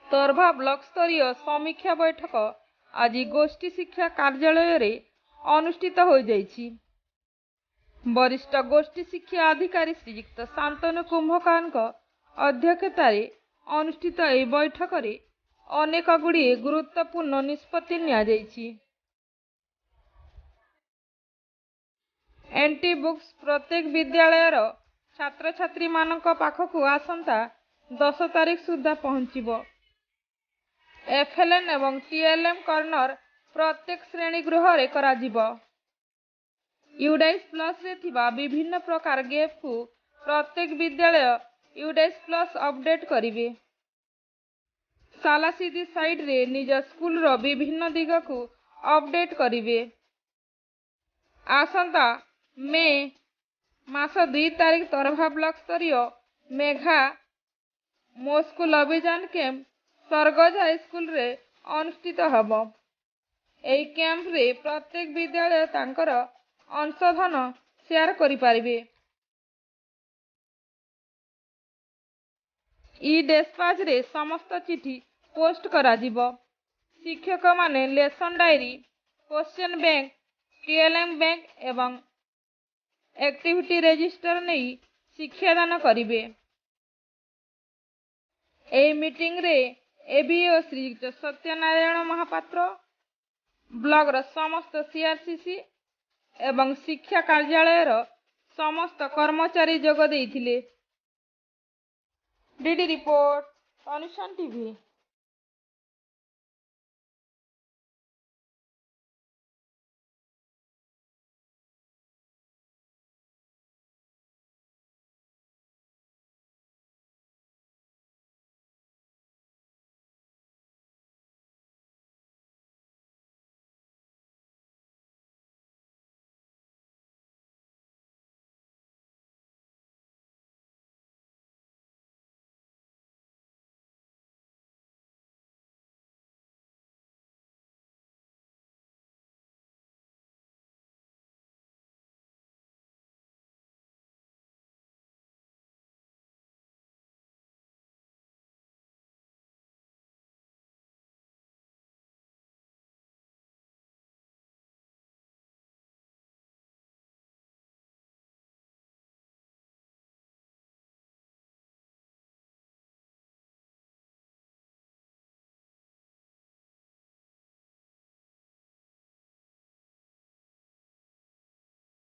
तोरभा block स्तरीय समीक्षा बैठक आज गोष्ठी शिक्षा कार्यालय रे अनुष्ठित हो जाइछि। वरिष्ठ गोष्ठी शिक्षा अधिकारी श्रीयुक्त शांतनु कुंभकार अध्यक्षतार अनुष्ठित यह बैठक रे अनेक गुड़िए गुरुत्वपूर्ण निष्पत्ति निया जाइछि। एंटी बुक्स प्रत्येक विद्यालयर छात्र छात्री मानक पाखकु आसंता 10 तारीख सुधा पहुँचब। एफएलएन एवं टीएलएम कर्नर प्रत्येक श्रेणी गृह रे कराजिब। यूडाइस प्लस रे थिबा विभिन्न प्रकार गेप को प्रत्येक विद्यालय यूडाइस प्लस अपडेट करिवे। सालासीदी साइड रे निज स्कूल रो विभिन्न दिग को अपडेट करिवे। आसंता मे मास 2 तारीख तोरभा ब्लॉक स्तरीय मेघा मो स्कूल अभियान कैंप सरगज हाईस्कूल रे अनुष्ठित हब। एई कैंप रे प्रत्येक विद्यालय तांकर अंशधन शेयर करि पारिबे। ई डेस्पाच रे समस्त चिठी पोस्ट करा जिवो। शिक्षक माने lesson diary, question bank, TLM bank एवं एक्टिविटी रजिस्टर नहीं शिक्षादान करिवे। ए मीटिंग रे एबीओ श्रीयुक्त सत्यनारायण महापात्र, ब्लॉक रो समस्त सीआरसीसी एवं शिक्षा कार्यालय रो समस्त कर्मचारी जोग देइथिले। DD report, Anushan TV.